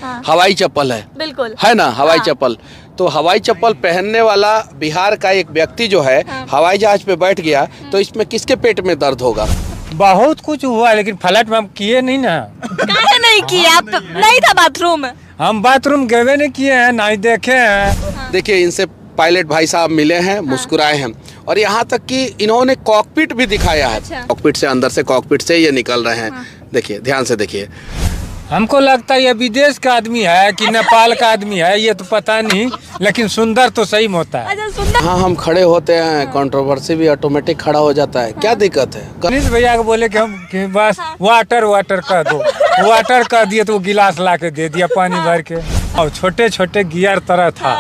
हाँ। हवाई चप्पल है, बिल्कुल है ना, हवाई हाँ। चप्पल। तो हवाई चप्पल पहनने वाला बिहार का एक व्यक्ति जो है हवाई जहाज पे बैठ गया, तो इसमें किसके पेट में दर्द होगा? बहुत कुछ हुआ लेकिन फ्लैट में हम किए नहीं ना। काहे नहीं किया? आप नहीं था बाथरूम में? हम बाथरूम गए नहीं किए हैं, ना ही देखे हैं। देखिए, इनसे पायलट भाई साहब मिले हैं, मुस्कुराए हैं, और यहाँ तक कि इन्होंने कॉकपिट भी दिखाया है। अच्छा। कॉकपिट से, अंदर से कॉकपिट से ये निकल रहे हैं। देखिए, ध्यान से देखिए। हमको लगता है ये विदेश का आदमी है कि नेपाल का आदमी है, ये तो पता नहीं, लेकिन सुंदर तो सही में होता है। अच्छा, सुंदर। हाँ, हम खड़े होते हैं, कंट्रोवर्सी भी ऑटोमेटिक खड़ा हो जाता है। क्या दिक्कत है? गणेश भैया को बोले कि बस वाटर वाटर कर दो, वाटर कर दिए तो वो गिलास ला के दे दिया पानी भर के, और छोटे छोटे गियर तरह था।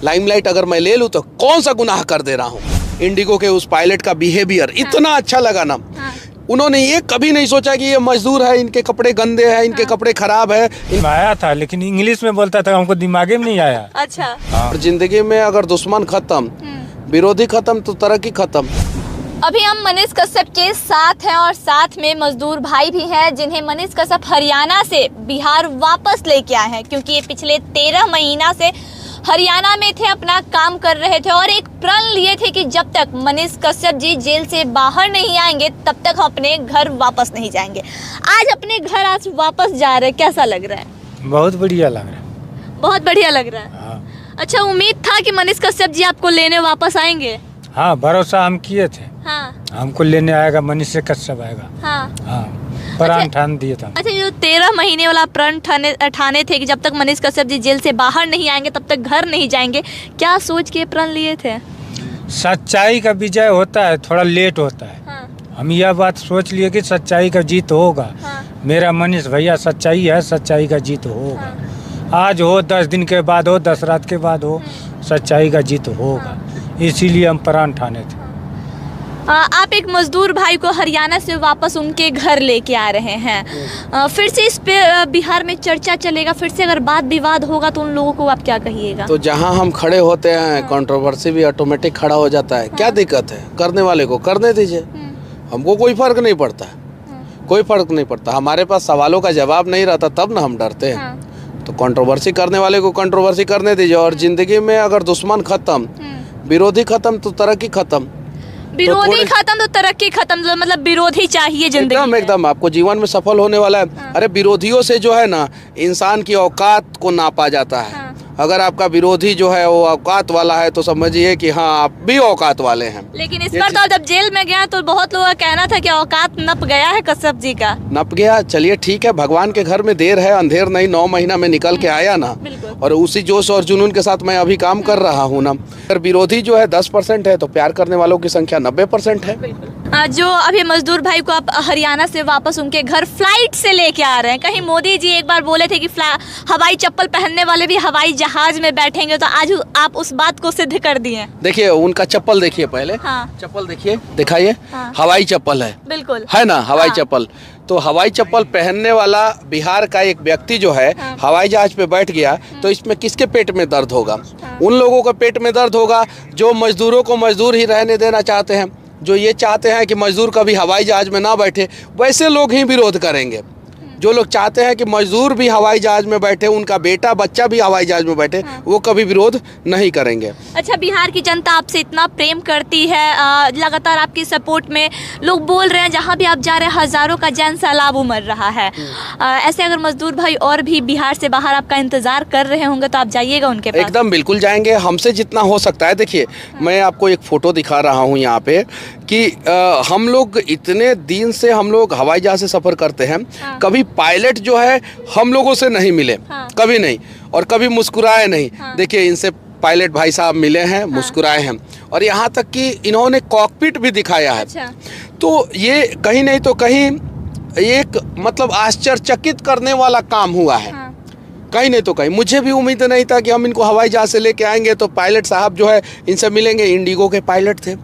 लाइमलाइट अगर मैं ले लूँ तो कौन सा गुनाह कर दे रहा हूँ? इंडिगो के उस पायलट का बिहेवियर इतना अच्छा लगा ना। उन्होंने ये कभी नहीं सोचा कि ये मजदूर है, इनके कपड़े गंदे हैं, इनके कपड़े खराब है। आया था लेकिन इंग्लिश में बोलता था, हमको दिमागे में नहीं आया। अच्छा। और जिंदगी में अगर दुश्मन खत्म, विरोधी खत्म, तो तरक्की खत्म। अभी हम मनीष कश्यप के साथ हैं और साथ में मजदूर भाई भी हैं, जिन्हें मनीष कश्यप हरियाणा से बिहार वापस लेके आए हैं, क्योंकि ये पिछले 13 महीना से हरियाणा में थे, अपना काम कर रहे थे और एक प्रण लिए थे कि जब तक मनीष कश्यप जी जेल से बाहर नहीं आएंगे तब तक अपने घर वापस नहीं जाएंगे। आज अपने घर आज वापस जा रहे हैं, कैसा लग रहा है? बहुत बढ़िया लग रहा है। बहुत बढ़िया लग रहा है। हाँ। अच्छा, उम्मीद था कि मनीष कश्यप जी आपको लेने वापस आएंगे? हाँ, भरोसा हम किए थे। हाँ। हमको लेने आएगा, मनीष कश्यप आएगा। हाँ। हाँ, प्रण ठान दिए था। अच्छा, जो 13 महीने वाला प्रण ठाने थे कि जब तक मनीष कश्यप जी जेल से बाहर नहीं आएंगे तब तक घर नहीं जाएंगे, क्या सोच के प्रण लिए थे? सच्चाई का विजय होता है, थोड़ा लेट होता है। हाँ। हम यह बात सोच लिए कि सच्चाई का जीत होगा। हाँ। मेरा मनीष भैया सच्चाई है, सच्चाई का जीत होगा। आज हो, 10 दिन के बाद हो, 10 रात के बाद हो, सच्चाई का जीत होगा। इसीलिए हम प्रण ठाने थे। आप एक मजदूर भाई को हरियाणा से वापस उनके घर लेके आ रहे हैं, फिर से इस पे बिहार में चर्चा चलेगा, फिर से अगर बात विवाद होगा तो उन लोगों को आप क्या कहिएगा? तो जहाँ हम खड़े होते हैं, कंट्रोवर्सी भी ऑटोमेटिक खड़ा हो जाता है। क्या दिक्कत है? करने वाले को करने दीजिए, हमको कोई फर्क नहीं पड़ता, कोई फर्क नहीं पड़ता। हमारे पास सवालों का जवाब नहीं रहता, तब ना हम डरते हैं। तो कंट्रोवर्सी करने वाले को कंट्रोवर्सी करने दीजिए। और जिंदगी में अगर दुश्मन खत्म, विरोधी खत्म, तो तरक्की खत्म। विरोधी खत्म तो तरक्की खत्म, मतलब विरोधी चाहिए जिंदगी में। एकदम आपको जीवन में सफल होने वाला है। अरे, विरोधियों से जो है ना, इंसान की औकात को नापा जाता है। अगर आपका विरोधी जो है वो औकात वाला है तो समझिए कि हाँ, आप भी औकात वाले हैं। लेकिन इस बार तो जब जेल में गया तो बहुत लोगों का कहना था कि औकात नप गया है कश्यप जी का। नप गया, चलिए ठीक है, भगवान के घर में देर है, अंधेर नहीं। 9 महीना में निकल के आया ना, और उसी जोश और जुनून के साथ मैं अभी काम कर रहा हूँ ना। अगर विरोधी जो है 10% है तो प्यार करने वालों की संख्या 90% है। जो अभी मजदूर भाई को आप हरियाणा से वापस उनके घर फ्लाइट से लेके आ रहे हैं, कहीं मोदी जी एक बार बोले थे कि हवाई चप्पल पहनने वाले भी हवाई जहाज में बैठेंगे, तो आज आप उस बात को सिद्ध कर दिए। देखिए, उनका चप्पल देखिए पहले। हाँ। चप्पल देखिए, दिखाइए। हाँ। हवाई चप्पल है, बिल्कुल, है ना, हवाई हाँ। चप्पल। तो हवाई चप्पल पहनने वाला बिहार का एक व्यक्ति जो है हवाई जहाज पे बैठ गया, तो इसमें किसके पेट में दर्द होगा? उन लोगों के पेट में दर्द होगा जो मजदूरों को मजदूर ही रहने देना चाहते हैं, जो ये चाहते हैं कि मजदूर कभी हवाई जहाज में ना बैठे। वैसे लोग ही विरोध करेंगे। जो लोग चाहते हैं कि मजदूर भी हवाई जहाज में बैठे, उनका बेटा बच्चा भी हवाई जहाज में बैठे, वो कभी विरोध नहीं करेंगे। अच्छा, बिहार की जनता आपसे इतना प्रेम करती है, लगातार आपकी सपोर्ट में लोग बोल रहे हैं, जहाँ भी आप जा रहे हैं हजारों का जन सैलाब उमड़ रहा है। ऐसे अगर मजदूर भाई और भी बिहार से बाहर आपका इंतजार कर रहे होंगे तो आप जाइएगा उनके पास? एकदम बिल्कुल जाएंगे, हमसे जितना हो सकता है। देखिए, मैं आपको एक फोटो दिखा रहा हूँ यहाँ पे कि हम लोग इतने दिन से हम लोग हवाई जहाज से सफर करते हैं, कभी पायलट जो है हम लोगों से नहीं मिले, कभी नहीं, और कभी मुस्कुराए नहीं। देखिए, इनसे पायलट भाई साहब मिले हैं, मुस्कुराए हैं, और यहाँ तक कि इन्होंने कॉकपिट भी दिखाया है। अच्छा। तो ये कहीं नहीं तो कहीं एक मतलब आश्चर्यचकित करने वाला काम हुआ है। कहीं नहीं तो कहीं मुझे भी उम्मीद नहीं था कि हम इनको हवाई जहाज से लेके आएंगे, तो पायलट साहब जो है इनसे मिलेंगे। इंडिगो के पायलट थे।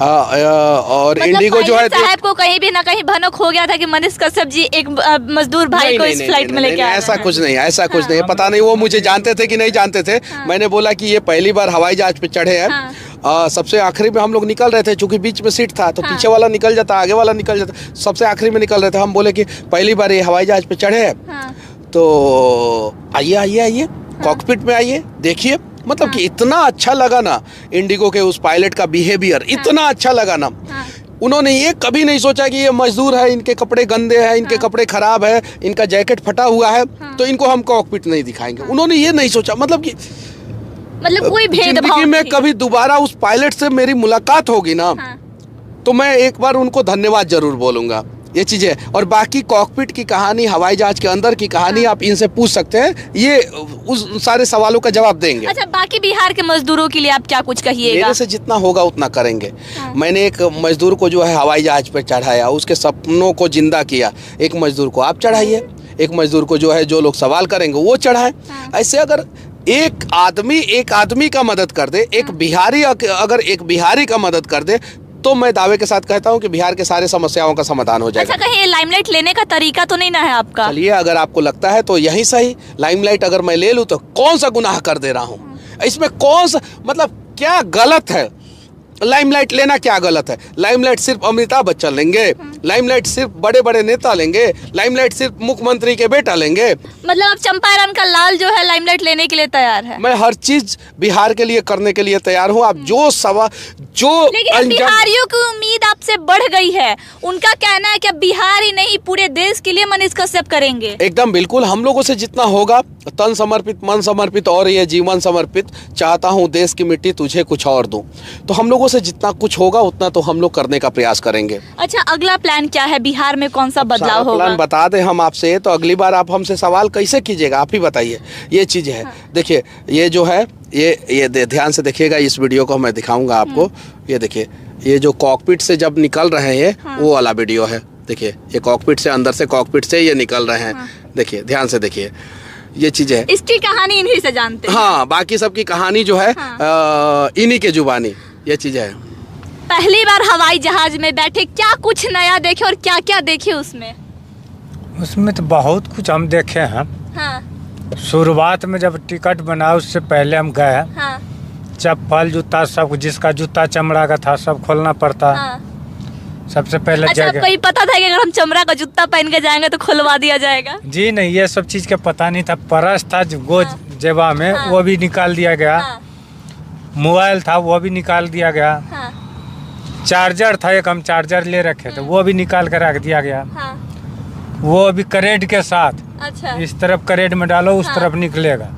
और मतलब इंडिगो जो है साहब को कहीं भी ना कहीं भनक हो गया था कि मनीष कश्यप जी एक मजदूर भाई को इस फ्लाइट में लेके आए। ऐसा कुछ नहीं, ऐसा कुछ नहीं, पता नहीं वो मुझे जानते थे कि नहीं जानते थे। मैंने बोला कि ये पहली बार हवाई जहाज पे चढ़े हैं। सबसे आखिरी में हम लोग निकल रहे थे, चूंकि बीच में सीट था तो पीछे वाला निकल जाता, आगे वाला निकल जाता, सबसे आखिरी में निकल रहे थे। हम बोले कि पहली बार ये हवाई जहाज पे चढ़े हैं। तो आइए आइए आइए, कॉकपिट में आइए, देखिए। मतलब कि इतना अच्छा लगा ना इंडिगो के उस पायलट का बिहेवियर, इतना अच्छा लगा ना। उन्होंने ये कभी नहीं सोचा कि ये मजदूर है, इनके कपड़े गंदे हैं, इनके कपड़े खराब है, इनका जैकेट फटा हुआ है, तो इनको हम कॉकपिट नहीं दिखाएंगे। उन्होंने ये नहीं सोचा। मतलब कोई भेदभाव जिंदगी में नहीं। कभी दोबारा उस पायलट से मेरी मुलाकात होगी ना, तो मैं एक बार उनको धन्यवाद जरूर बोलूंगा। ये चीजें और बाकी कॉकपिट की कहानी, हवाई जहाज के अंदर की कहानी आप इनसे पूछ सकते हैं, ये उस सारे सवालों का जवाब देंगे। अच्छा, बाकी बिहार के मजदूरों के लिए आप क्या कुछ कहिएगा? मेरे से जितना होगा उतना करेंगे। मैंने एक मजदूर को जो है हवाई जहाज पर चढ़ाया, उसके सपनों को जिंदा किया। एक मजदूर को आप चढ़ाइए, एक मजदूर को जो है जो लोग सवाल करेंगे वो चढ़ाएं। ऐसे अगर एक आदमी का मदद कर दे, एक बिहारी अगर एक बिहारी का मदद कर दे, तो मैं दावे के साथ कहता हूं कि बिहार के सारे समस्याओं का समाधान हो जाएगा। अच्छा, कहीं लाइमलाइट लेने का तरीका तो नहीं ना है आपका? चलिए, अगर आपको लगता है तो यही सही। लाइमलाइट अगर मैं ले लूं तो कौन सा गुनाह कर दे रहा हूं? इसमें कौन सा, मतलब क्या गलत है? लाइमलाइट लेना क्या गलत है? लाइमलाइट सिर्फ अमिताभ बच्चन लेंगे, लाइमलाइट सिर्फ बड़े बड़े नेता लेंगे, लाइमलाइट सिर्फ मुख्यमंत्री के बेटा लेंगे। मतलब अब चंपारण का लाल जो है लाइमलाइट लेने के लिए तैयार है? मैं हर चीज बिहार के लिए करने के लिए तैयार हूँ। आप जो सवाल जो लेकिन बिहारियों की उम्मीद आपसे बढ़ गई है। उनका कहना है कि अब बिहार ही नहीं पूरे देश के लिए मनीष कश्यप करेंगे। एकदम बिल्कुल, हम लोगों से जितना होगा, तन समर्पित, मन समर्पित और ये जीवन समर्पित, चाहता हूँ देश की मिट्टी तुझे कुछ और दूं। तो हम लोगों से जितना कुछ होगा उतना तो हम लोग करने का प्रयास करेंगे। अच्छा, अगला प्लान क्या है? बिहार में कौन सा बदलाव होगा? प्लान बता दें हम आपसे, तो अगली बार आप हमसे सवाल कैसे कीजिएगा, आप ही बताइए। ये चीज़ है। देखिए, ये जो है ये ध्यान से देखिएगा, इस वीडियो को मैं दिखाऊंगा आपको। ये देखिए, ये जो कॉकपिट से जब निकल रहे हैं वो वाला वीडियो है। देखिए, ये कॉकपिट से, अंदर से कॉकपिट से ये निकल रहे हैं। देखिए, ध्यान से देखिए, ये चीज़ है। इसकी कहानी इन्हीं से जानते हैं। हाँ, बाकी सबकी कहानी जो है इन्हीं के जुबानी, ये चीज़ है। पहली बार हवाई जहाज में बैठे, क्या कुछ नया देखे और क्या क्या देखे उसमें? उसमें तो बहुत कुछ हम देखे हैं। शुरुआत में जब टिकट बना उससे पहले हम गए, चप्पल जूता सब, जिसका जूता चमड़ा का था सब खोलना पड़ता। सबसे पहले अच्छा, आपको ये पता था कि अगर हम चमड़ा का जूता पहन के जाएंगे तो खुलवा दिया जाएगा? जी नहीं, ये सब चीज का पता नहीं था। पर्स था गोज जेबा में, वो भी निकाल दिया गया। मोबाइल था, वो भी निकाल दिया गया। चार्जर था, एक हम चार्जर ले रखे थे, वो भी निकाल कर रख दिया गया। वो भी करेट के साथ। अच्छा, इस तरफ करेट में डालो, उस तरफ निकलेगा।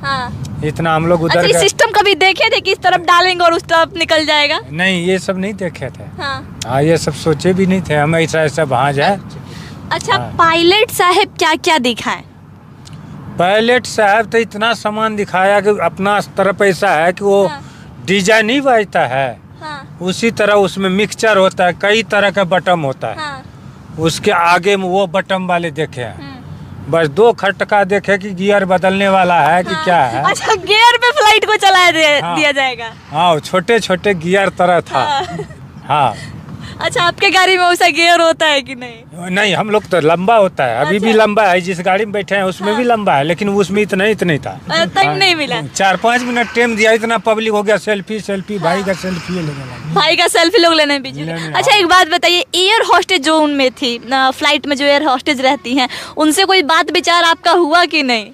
इतना हम लोग उधर अच्छा, सिस्टम कभी देखे थे कि इस तरफ डालेंगे और उस तरफ निकल जाएगा? नहीं, ये सब नहीं देखे थे। हाँ, ये सब सोचे भी नहीं थे हम ऐसा वहाँ जाए। अच्छा, पायलट साहब क्या क्या दिखाएं? पायलट साहब तो इतना सामान दिखाया कि अपना तरफ ऐसा है कि वो डिजाइन नहीं बजता है, उसी तरह उसमें मिक्सचर होता है, कई तरह का बटन होता है। उसके आगे में वो बटन वाले देखे हैं। बस 2 खटका देखे कि गियर बदलने वाला है कि क्या है। अच्छा, गियर पे फ्लाइट को चला दिया जाएगा? हाँ, छोटे छोटे गियर तरह था। हाँ। अच्छा, आपके गाड़ी में वैसा गियर होता है कि नहीं? नहीं, हम लोग तो लंबा होता है, अभी भी लंबा है। जिस गाड़ी में बैठे हैं उसमें भी लंबा है, लेकिन उसमें इतना ही था। टाइम नहीं मिला। 4-5 मिनट टाइम दिया, इतना पब्लिक हो गया। सेल्फी भाई का सेल्फी लेने, भाई का सेल्फी लोग लेने पीछे। अच्छा, एक बात बताइए, एयर हॉस्टेज जो उनमें थी, फ्लाइट में जो एयर हॉस्टेज रहती हैं, उनसे कोई बात विचार आपका हुआ कि नहीं?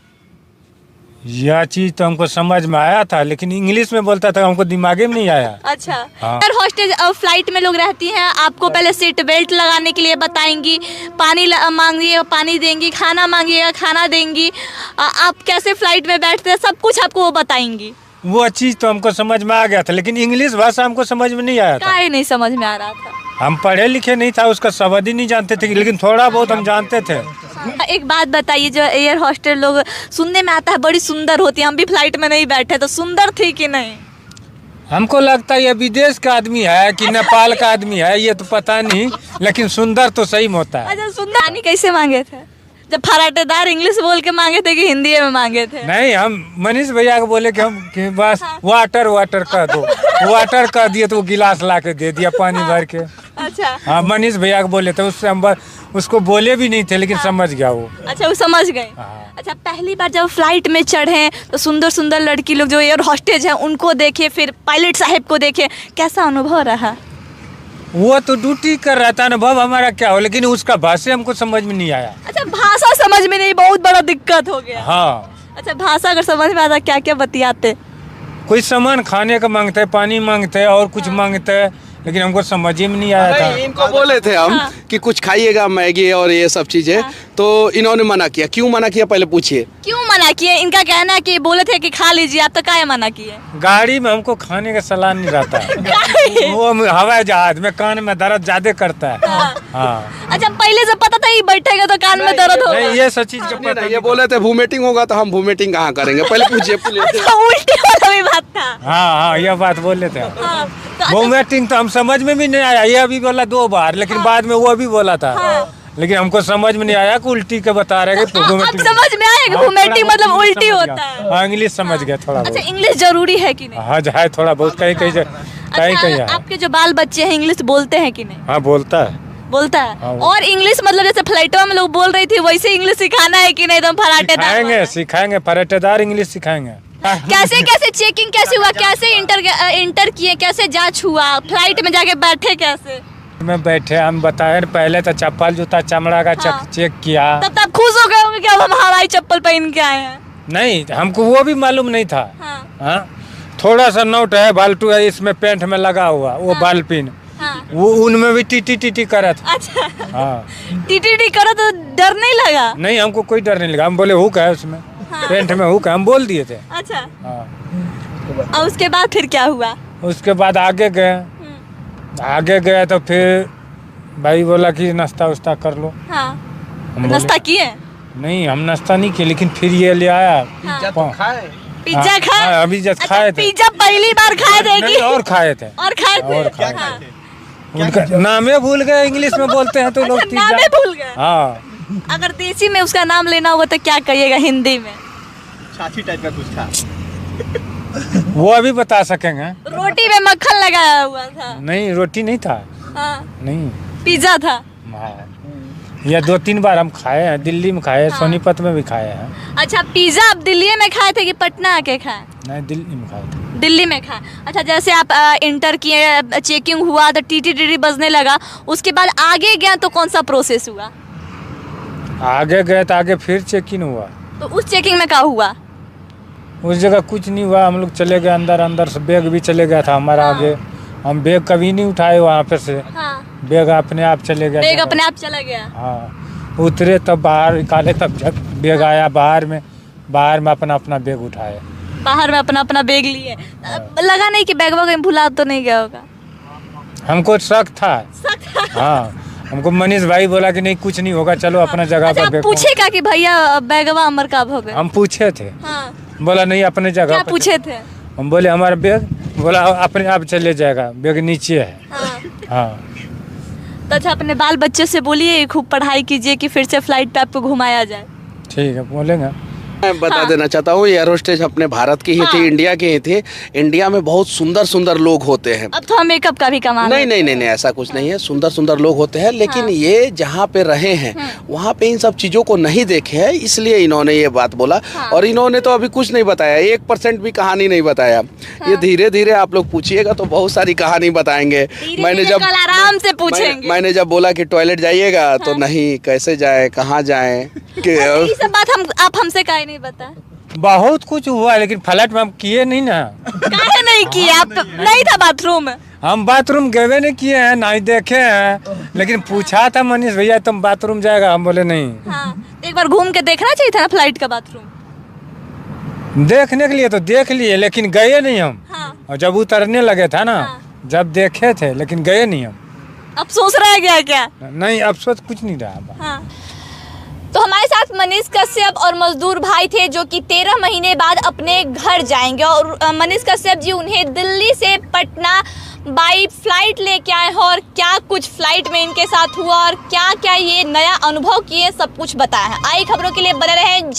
यह चीज तो हमको समझ में आया था, लेकिन इंग्लिश में बोलता था, हमको दिमागे में नहीं आया। अच्छा, एयर हॉस्टेज फ्लाइट में लोग रहती हैं, आपको पहले सीट बेल्ट लगाने के लिए बताएंगी, पानी मांगिएगा पानी देंगी, खाना मांगिएगा खाना देंगी, आप कैसे फ्लाइट में बैठते हैं सब कुछ आपको वो बताएंगी। वो चीज तो हमको समझ में आ गया था, लेकिन इंग्लिश भाषा हमको समझ में नहीं आया था। काहे नहीं समझ में आ रहा था? हम पढ़े लिखे नहीं था, उसका शब्द ही नहीं जानते थे, लेकिन थोड़ा बहुत हम जानते थे। एक बात बताइए, जो एयर हॉस्टेल लोग सुनने में आता है बड़ी सुंदर होती है, हम भी फ्लाइट में नहीं बैठे, तो सुंदर थी कि नहीं? हमको लगता है ये विदेश का आदमी है कि नेपाल का आदमी है, ये तो पता नहीं, लेकिन सुंदर तो सही में होता है। अच्छा, सुंदर पानी कैसे मांगे थे? जब फराटेदार इंग्लिश बोल के मांगे थे कि हिंदी में मांगे थे? नहीं, हम मनीष भैया को बोले कि बस वाटर कह दो। वाटर कह दिए तो वो गिलास ला के दे दिया पानी भर के। अच्छा, हाँ, मनीष भैया को बोले थे, उससे हम उसको बोले भी नहीं थे, लेकिन समझ गया वो। अच्छा, वो समझ गए। अच्छा, पहली बार जब फ्लाइट में चढ़े तो सुंदर सुंदर लड़की लोग जो एयर हॉस्टेज हैं उनको देखे, फिर पायलट साहब को देखे, कैसा अनुभव रहा? वो तो ड्यूटी कर रहा था, अनुभव हमारा क्या हो, लेकिन उसका भाषा हमको समझ में नहीं आया। अच्छा, भाषा समझ समझ में नहीं, बहुत बड़ा दिक्कत हो गया। हाँ, अच्छा, भाषा अगर समझ में आता क्या क्या बतियाते? कोई सामान खाने का मांगते हैं, पानी मांगते हैं और कुछ मांगते हैं, लेकिन हमको समझ ही में नहीं आया था। इनको बोले थे हम कि कुछ खाइएगा मैगी और ये सब चीजें, तो इन्होंने मना किया। क्यों मना किया पहले पूछिए। क्यों मना किए? इनका कहना है कि बोले थे कि खा लीजिए, आप तो क्या मना किए? गाड़ी में हमको खाने का सलाह नहीं रहता है। वो हवाई जहाज में कान में दर्द ज्यादा करता है। हाँ। अच्छा, पहले से पता था ये बैठेगा तो कान में दर्द होगा? नहीं, ये सब चीज का पता ये बोले थे वोमिटिंग होगा, तो हम वोमिटिंग कहाँ करेंगे, पहले पूछिए। अच्छा, उल्टी वाला भी बात था। हाँ, यह बात बोले थे। हाँ, तो वोमिटिंग तो हम समझ में भी नहीं आया, ये अभी बोला 2 बार, लेकिन बाद में वो भी बोला था। लेकिन हमको समझ में नहीं आया कि उल्टी के बता रहे हैं। अब समझ में आया कि वोमिटिंग मतलब उल्टी होता है। हाँ, इंग्लिश समझ गया थोड़ा बहुत। अच्छा, इंग्लिश जरूरी है कि नहीं? हाँ, है थोड़ा बहुत, कहीं कहीं अच्छा, आपके जो बाल बच्चे हैं इंग्लिश बोलते हैं कि नहीं? हाँ, बोलता है। बोलता है। हाँ, और इंग्लिश मतलब जैसे फ्लाइटों में लोग बोल रही थी वैसे इंग्लिश सिखाना है कि नहीं? एकदम फराटेदार सिखाएंगे, फराटेदार इंग्लिश सिखाएंगे। कैसे कैसे चेकिंग कैसे हुआ, कैसे इंटर किए, कैसे जांच हुआ, फ्लाइट में जाके बैठे कैसे? में बैठे हम बताए, पहले तो चप्पल जूता चमड़ा का चेक किया। तब खुश हो गए होंगे कि अब हम हवाई चप्पल पहन के आए हैं। नहीं, हमको वो भी मालूम नहीं था। हाँ, थोड़ा सा नोट है, बाल्टू है, इसमें पेंट में लगा हुआ वो बाल पिन, वो उनमें भी टीटी करा था। अच्छा, हाँ, टीटी करा तो डर नहीं लगा? नहीं, हमको कोई डर नहीं लगा। हम बोले हुक है उसमें, पेंट में हुक है, हम बोल दिए थे। अच्छा, हाँ। और उसके बाद फिर क्या हुआ? उसके बाद आगे गए तो फिर भाई बोला कि नाश्ता उस्ता कर लो। हाँ, नाश्ता किए? नहीं, हम नाश्ता नहीं किए, लेकिन फिर ये ले आया पिज्जा तो खाए। पिज्जा खाए? अभी जस्ट खाए थे। पिज्जा पहली बार खाए थे? और खाए थे। और खाए थे? उनका नामे भूल गए, इंग्लिश में बोलते हैं तो लोग। नामे भूल गए? हाँ। अगर देसी में उसका नाम लेना होगा तो क्या कहिएगा हिंदी में? छाछी टाइप का कुछ था। वो अभी बता सकेंगे। रोटी में मक्खन लगाया हुआ था? नहीं, रोटी नहीं था। हाँ। नहीं, पिज्जा था। हाँ, या 2-3 बार हम खाए हैं, दिल्ली में खाए हैं, सोनीपत में भी खाए हैं। अच्छा, पिज्जा आप दिल्ली में खाए थे कि पटना आके खाए? नहीं, दिल्ली में खाए थे। दिल्ली में खाए। अच्छा, जैसे आप इंटर किए, चेकिंग हुआ तो टीटी बजने लगा, उसके बाद आगे गया तो कौन सा प्रोसेस हुआ? आगे गए तो आगे फिर चेकिंग हुआ। तो उस चेकिंग में क्या हुआ? उस जगह कुछ नहीं हुआ, हम लोग चले गए अंदर से, बैग भी चले गया था हमारा आगे। हम बैग कभी नहीं उठाए वहाँ पे से। बैग अपने आप चले गया। बैग अपने आप चला गया? हाँ, उतरे तब बाहर निकाले, तब जब बैग आया बाहर में अपना बैग उठाए। बाहर में अपना बैग लिए? लगा नहीं कि बैग वगैरह भुला तो नहीं गया होगा? हमको शक था। हाँ, हमको मनीष भाई बोला कि नहीं कुछ नहीं होगा, चलो अपना जगह पर बैग। पूछे क्या कि भैया बैगवा अमर कब हो गए? हम पूछे थे। बोला नहीं, अपने जगह। क्या पूछे थे? हम बोले हमारा बैग, बोला अपने आप चले जाएगा, बैग नीचे है। हाँ। तो अच्छा, अपने बाल बच्चे से बोलिए खूब पढ़ाई कीजिए कि फिर से फ्लाइट पे आपको घुमाया जाए। ठीक है, बोलेंगे। मैं बता देना चाहता हूँ, एयर होस्टेस अपने भारत की ही थी, इंडिया की ही थी। इंडिया में बहुत सुंदर लोग होते हैं। अब तो हम मेकअप का भी कमा। नहीं, ऐसा कुछ नहीं है। सुंदर लोग होते हैं, लेकिन ये जहाँ पे रहे हैं वहाँ पे इन सब चीज़ों को नहीं देखे हैं, इसलिए इन्होंने ये बात बोला। और इन्होंने तो अभी कुछ नहीं बताया, 1% भी कहानी नहीं बताया। ये धीरे धीरे आप लोग पूछिएगा तो बहुत सारी कहानी बताएंगे। आराम से पूछेंगे। मैंने जब बोला कि टॉयलेट जाइएगा तो नहीं, कैसे जाए, कहाँ जाए, ये सब बात आप हमसे काहे नहीं बता? बहुत कुछ हुआ, लेकिन फ्लैट में हम किए नहीं ना। काहे नहीं किए? आप नहीं था बाथरूम में? हम बाथरूम गए नहीं किए हैं, नहीं देखे हैं, लेकिन पूछा था मनीष भैया तुम बाथरूम जाएगा, हम बोले नहीं। एक बार घूम के देखना चाहिए था ना फ्लाइट का बाथरूम। देखने के लिए तो देख लिए, लेकिन गए नहीं हम। और जब उतरने लगे था ना, जब देखे थे, लेकिन गए नहीं हम। अफसोस रह गया क्या? नहीं, अफसोस कुछ नहीं रहा। तो हमारे साथ मनीष कश्यप और मजदूर भाई थे जो कि 13 महीने बाद अपने घर जाएंगे। और मनीष कश्यप जी उन्हें दिल्ली से पटना बाई फ्लाइट लेके आए हैं, और क्या कुछ फ्लाइट में इनके साथ हुआ और क्या क्या ये नया अनुभव किए, सब कुछ बताया है। आई खबरों के लिए बने रहें।